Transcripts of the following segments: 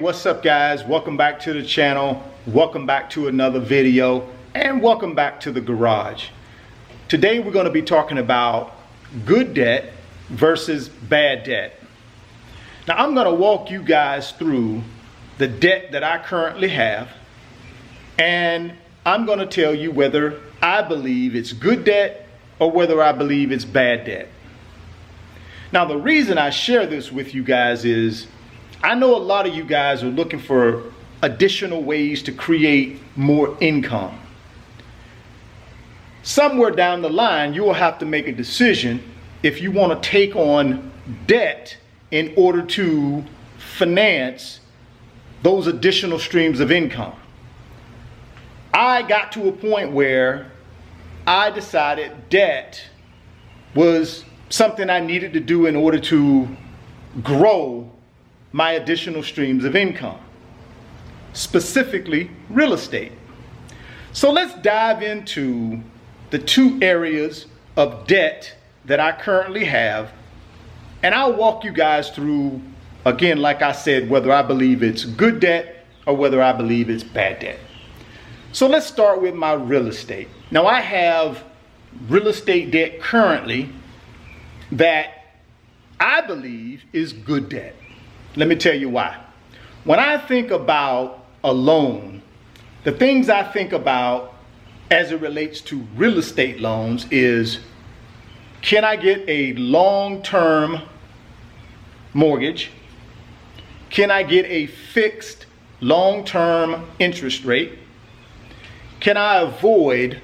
What's up guys? Welcome back to the channel. Welcome back to another video and welcome back to the garage. Today we're going to be talking about good debt versus bad debt. Now I'm going to walk you guys through the debt that I currently have, and I'm going to tell you whether I believe it's good debt or whether I believe it's bad debt. Now the reason I share this with you guys is I know a lot of you guys are looking for additional ways to create more income. Somewhere down the line, you will have to make a decision if you want to take on debt in order to finance those additional streams of income. I got to a point where I decided debt was something I needed to do in order to grow my additional streams of income, specifically real estate. So let's dive into the two areas of debt that I currently have, and I'll walk you guys through, again, like I said, whether I believe it's good debt or whether I believe it's bad debt. So let's start with my real estate. Now I have real estate debt currently that I believe is good debt. Let me tell you why. When I think about a loan, the things I think about as it relates to real estate loans is, can I get a long-term mortgage? Can I get a fixed long-term interest rate? Can I avoid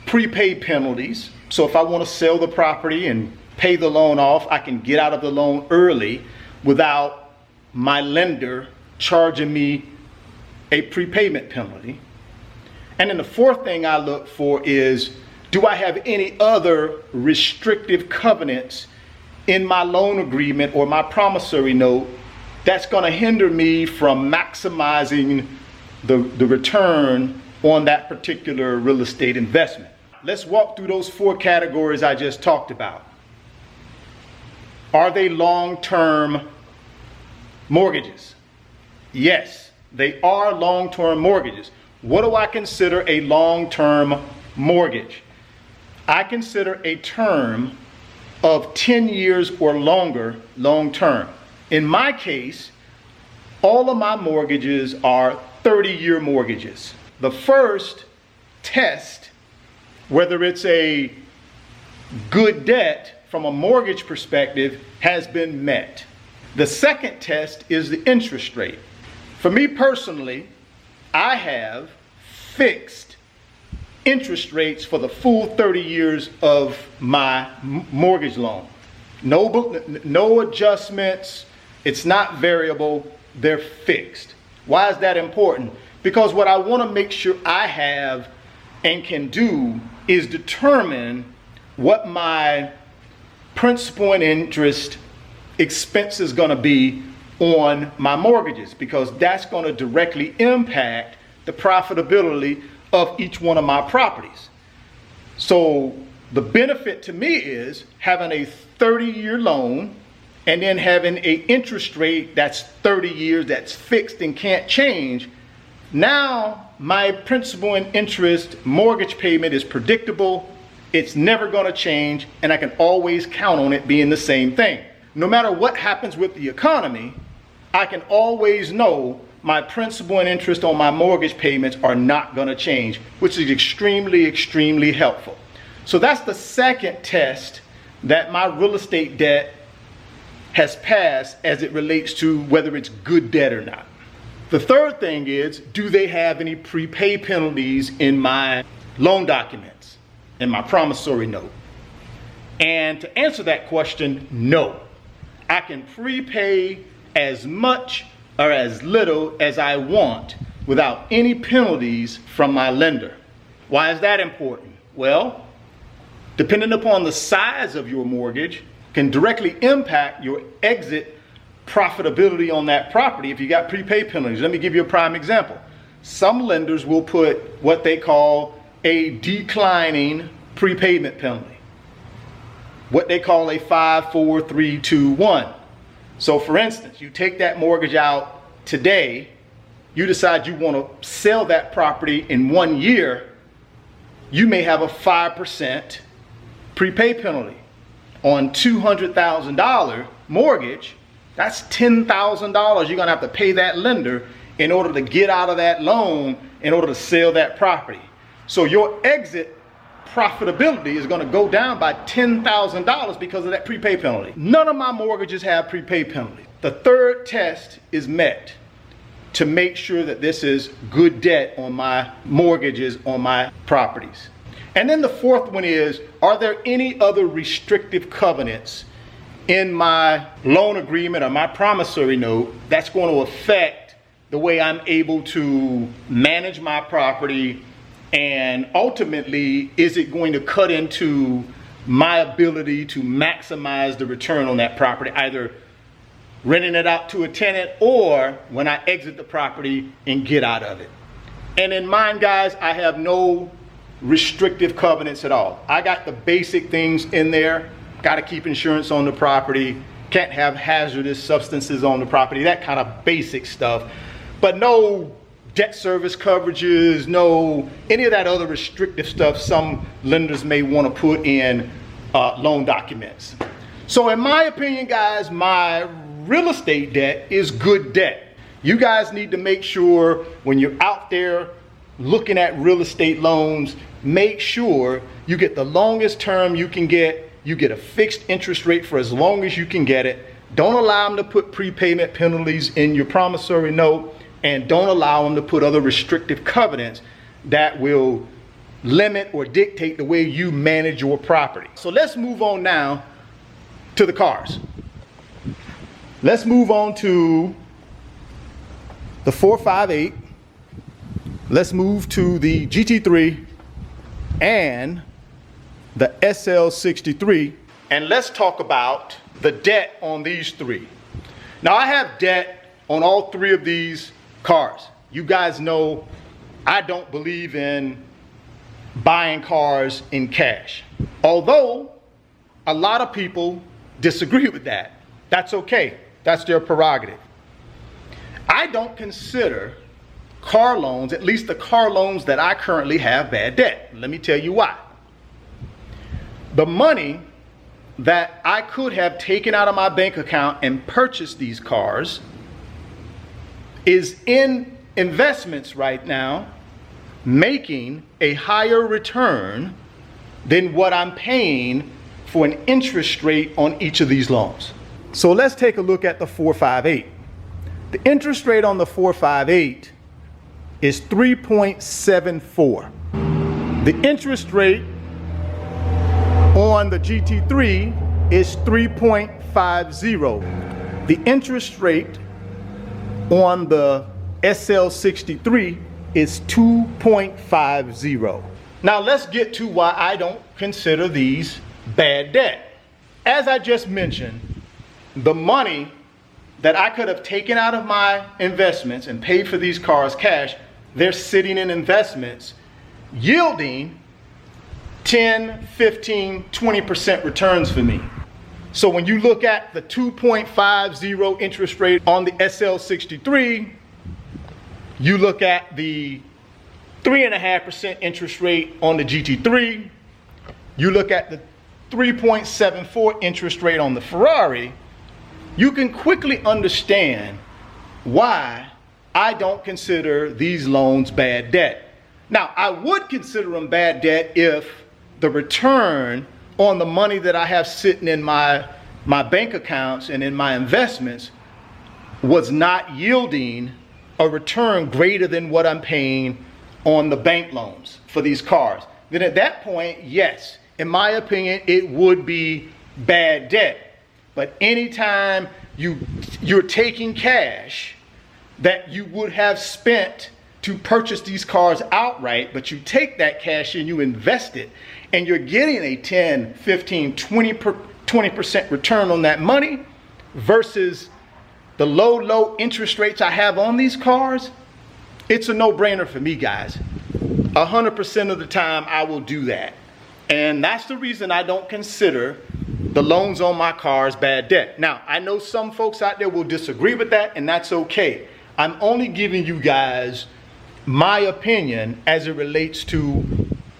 prepaid penalties? So if I want to sell the property and pay the loan off, I can get out of the loan early without my lender charging me a prepayment penalty. And then the fourth thing I look for is, do I have any other restrictive covenants in my loan agreement or my promissory note that's going to hinder me from maximizing the return on that particular real estate investment? Let's walk through those four categories I just talked about. Are they long-term mortgages? Yes, they are long-term mortgages. What do I consider a long-term mortgage? I consider a term of 10 years or longer long-term. In my case, all of my mortgages are 30-year mortgages. The first test, whether it's a good debt from a mortgage perspective, has been met. The second test is the interest rate. For me personally, I have fixed interest rates for the full 30 years of my mortgage loan. No adjustments. It's not variable. They're fixed. Why is that important? Because what I want to make sure I have and can do is determine what my principal and interest expense is going to be on my mortgages, because that's going to directly impact the profitability of each one of my properties. So the benefit to me is having a 30-year loan and then having an interest rate that's 30 years, that's fixed and can't change. Now my principal and interest mortgage payment is predictable. It's never going to change, and I can always count on it being the same thing. No matter what happens with the economy, I can always know my principal and interest on my mortgage payments are not going to change, which is extremely, extremely helpful. So that's the second test that my real estate debt has passed as it relates to whether it's good debt or not. The third thing is, do they have any prepay penalties in my loan documents, in my promissory note? And to answer that question, no. I can prepay as much or as little as I want without any penalties from my lender. Why is that important? Well, depending upon the size of your mortgage, can directly impact your exit profitability on that property if you got prepay penalties. Let me give you a prime example. Some lenders will put what they call a declining prepayment penalty, what they call a 5, 4, 3, 2, 1. So for instance, you take that mortgage out today, you decide you want to sell that property in 1 year, you may have a 5% prepay penalty. On $200,000 mortgage, that's $10,000 you're gonna have to pay that lender in order to get out of that loan, in order to sell that property. So your exit profitability is gonna go down by $10,000 because of that prepay penalty. None of my mortgages have prepay penalty. The third test is met to make sure that this is good debt on my mortgages on my properties. And then the fourth one is, are there any other restrictive covenants in my loan agreement or my promissory note that's going to affect the way I'm able to manage my property, and ultimately, is it going to cut into my ability to maximize the return on that property, either renting it out to a tenant or when I exit the property and get out of it. And in mine, guys, I have no restrictive covenants at all. I got the basic things in there. Got to keep insurance on the property, can't have hazardous substances on the property, that kind of basic stuff. But no debt service coverages, no any of that other restrictive stuff some lenders may want to put in loan documents. So in my opinion, guys, my real estate debt is good debt. You guys need to make sure when you're out there looking at real estate loans, make sure you get the longest term you can get. You get a fixed interest rate for as long as you can get it. Don't allow them to put prepayment penalties in your promissory note, and don't allow them to put other restrictive covenants that will limit or dictate the way you manage your property. So let's move on now to the cars. Let's move on to the 458. Let's move to the GT3 and the SL63, and let's talk about the debt on these three. Now, I have debt on all three of these cars. You guys know I don't believe in buying cars in cash, although a lot of people disagree with that. That's okay. That's their prerogative. I don't consider car loans, at least the car loans that I currently have, bad debt. Let me tell you why. The money that I could have taken out of my bank account and purchased these cars is in investments right now, making a higher return than what I'm paying for an interest rate on each of these loans. So let's take a look at the 458. The interest rate on the 458 is 3.74. The interest rate on the GT3 is 3.50. The interest rate on the SL63 is 2.50. Now let's get to why I don't consider these bad debt. As I just mentioned, the money that I could have taken out of my investments and paid for these cars cash, they're sitting in investments yielding 10, 15, 20% returns for me. So when you look at the 2.50 interest rate on the SL63, you look at the 3.5% interest rate on the GT3, you look at the 3.74 interest rate on the Ferrari, you can quickly understand why I don't consider these loans bad debt. Now, I would consider them bad debt if the return on the money that I have sitting in my bank accounts and in my investments was not yielding a return greater than what I'm paying on the bank loans for these cars. Then at that point, yes, in my opinion, it would be bad debt. But anytime you're taking cash that you would have spent to purchase these cars outright, but you take that cash and you invest it, and you're getting a 10, 15, 20% return on that money versus the low interest rates I have on these cars, it's a no-brainer for me, guys. 100% of the time I will do that. And that's the reason I don't consider the loans on my car is bad debt. Now, I know some folks out there will disagree with that, and that's okay. I'm only giving you guys my opinion as it relates to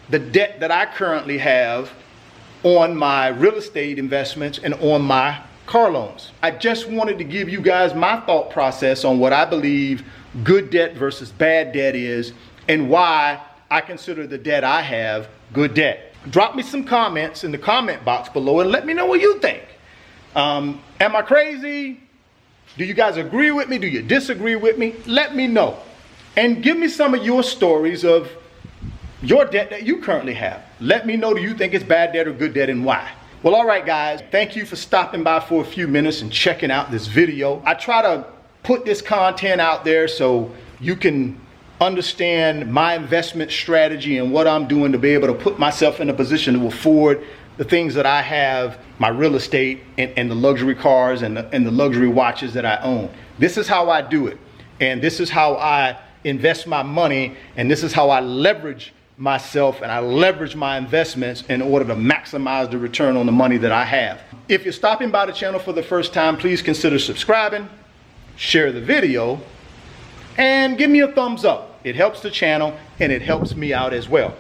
the debt that I currently have on my real estate investments and on my car loans. I just wanted to give you guys my thought process on what I believe good debt versus bad debt is, and why I consider the debt I have good debt. Drop me some comments in the comment box below and let me know what you think. Am I crazy? Do you guys agree with me? Do you disagree with me? Let me know. And give me some of your stories of your debt that you currently have. Let me know, do you think it's bad debt or good debt, and why? Well, all right, guys. Thank you for stopping by for a few minutes and checking out this video. I try to put this content out there so you can understand my investment strategy and what I'm doing to be able to put myself in a position to afford the things that I have, my real estate and the luxury cars and the luxury watches that I own. This is how I do it. And this is how I invest my money, and this is how I leverage myself and I leverage my investments in order to maximize the return on the money that I have. If you're stopping by the channel for the first time, please consider subscribing, share the video, and give me a thumbs up. It helps the channel and it helps me out as well.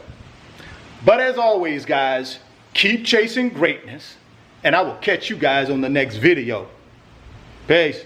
But as always, guys, keep chasing greatness, and I will catch you guys on the next video. Peace.